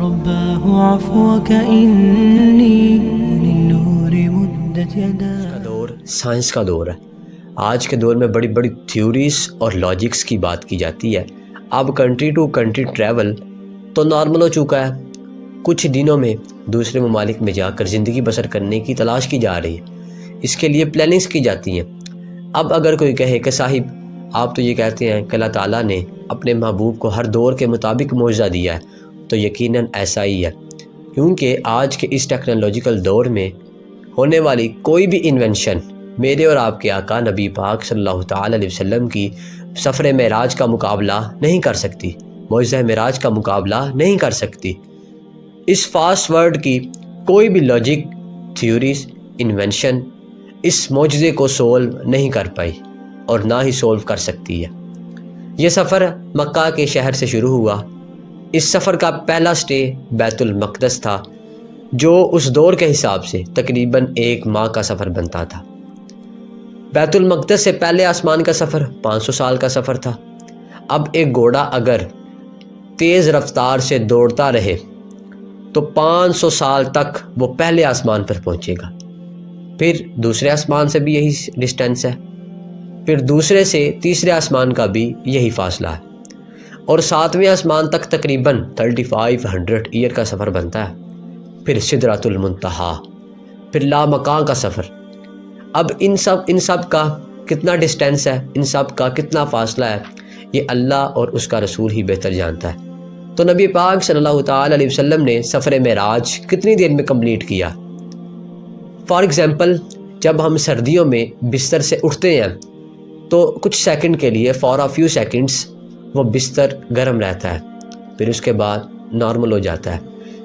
رباه عفوك إني للنور مدت يداي۔ کا دور سائنس کا دور ہے۔ آج کے دور میں بڑی بڑی تھیوریز اور لاجکس کی بات کی جاتی ہے۔ اب کنٹری ٹو کنٹری ٹریول تو نارمل ہو چکا ہے۔ کچھ دنوں میں دوسرے ممالک میں جا کر زندگی بسر کرنے کی تلاش کی جا رہی ہے۔ اس کے لیے پلاننگز کی جاتی ہیں۔ اب اگر کوئی کہے کہ صاحب آپ تو یہ کہتے ہیں کہ اللہ تعالیٰ نے اپنے محبوب کو ہر دور کے مطابق معجزہ دیا ہے، تو یقیناً ایسا ہی ہے، کیونکہ آج کے اس ٹیکنالوجیکل دور میں ہونے والی کوئی بھی انوینشن میرے اور آپ کے آقا نبی پاک صلی اللہ تعالیٰ علیہ وسلم کی سفر معراج کا مقابلہ نہیں کر سکتی، معجزہ معراج کا مقابلہ نہیں کر سکتی۔ اس فاسٹ ورڈ کی کوئی بھی لاجک، تھیوریز، انوینشن اس معجزے کو سولو نہیں کر پائی اور نہ ہی سولو کر سکتی ہے۔ یہ سفر مکہ کے شہر سے شروع ہوا۔ اس سفر کا پہلا سٹے بیت المقدس تھا، جو اس دور کے حساب سے تقریباً 1 ماہ کا سفر بنتا تھا۔ بیت المقدس سے پہلے آسمان کا سفر 500 سال کا سفر تھا۔ اب ایک گھوڑا اگر تیز رفتار سے دوڑتا رہے تو 500 سال تک وہ پہلے آسمان پر پہنچے گا، پھر دوسرے آسمان سے بھی یہی ڈسٹینس ہے، پھر دوسرے سے تیسرے آسمان کا بھی یہی فاصلہ ہے، اور 7ویں آسمان تک تقریباً 3500 ایئر کا سفر بنتا ہے، پھر سدرۃ المنتہا، پھر لامکاں کا سفر۔ اب ان سب کا کتنا ڈسٹینس ہے، ان سب کا کتنا فاصلہ ہے، یہ اللہ اور اس کا رسول ہی بہتر جانتا ہے۔ تو نبی پاک صلی اللہ تعالیٰ علیہ وسلم نے سفر معراج کتنی دیر میں کمپلیٹ کیا؟ فار ایگزامپل، جب ہم سردیوں میں بستر سے اٹھتے ہیں تو کچھ سیکنڈ کے لیے فار اے فیو سیکنڈز وہ بستر گرم رہتا ہے، پھر اس کے بعد نارمل ہو جاتا ہے۔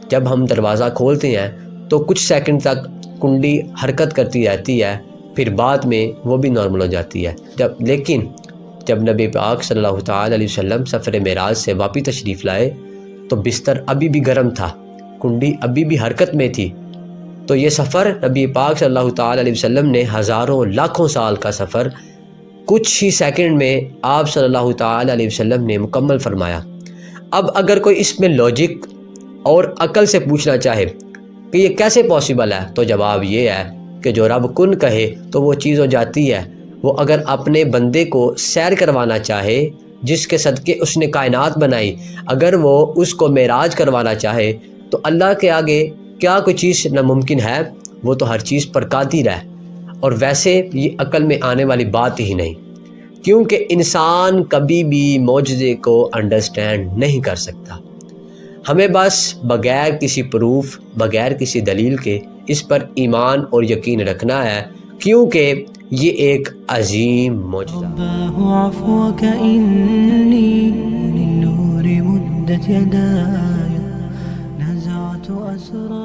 جب ہم دروازہ کھولتے ہیں تو کچھ سیکنڈ تک کنڈی حرکت کرتی رہتی ہے، پھر بعد میں وہ بھی نارمل ہو جاتی ہے۔ لیکن جب نبی پاک صلی اللہ تعالیٰ علیہ وسلم سفر معراج سے واپس تشریف لائے تو بستر ابھی بھی گرم تھا، کنڈی ابھی بھی حرکت میں تھی۔ تو یہ سفر نبی پاک صلی اللہ تعالیٰ علیہ وسلم نے ہزاروں لاکھوں سال کا سفر کچھ ہی سیکنڈ میں آپ صلی اللہ تعالیٰ علیہ وسلم نے مکمل فرمایا۔ اب اگر کوئی اس میں لاجک اور عقل سے پوچھنا چاہے کہ یہ کیسے پاسبل ہے، تو جواب یہ ہے کہ جو رب کن کہے تو وہ چیز ہو جاتی ہے۔ وہ اگر اپنے بندے کو سیر کروانا چاہے، جس کے صدقے اس نے کائنات بنائی، اگر وہ اس کو معراج کروانا چاہے تو اللہ کے آگے کیا کوئی چیز ناممکن ہے؟ وہ تو ہر چیز پر قادر ہے، اور ویسے یہ عقل میں آنے والی بات ہی نہیں، کیونکہ انسان کبھی بھی معجزے کو انڈرسٹینڈ نہیں کر سکتا۔ ہمیں بس بغیر کسی پروف، بغیر کسی دلیل کے اس پر ایمان اور یقین رکھنا ہے، کیونکہ یہ ایک عظیم معجزہ ہے۔ رباه عفوك إني للنور مدت يداي، نزعت أسرار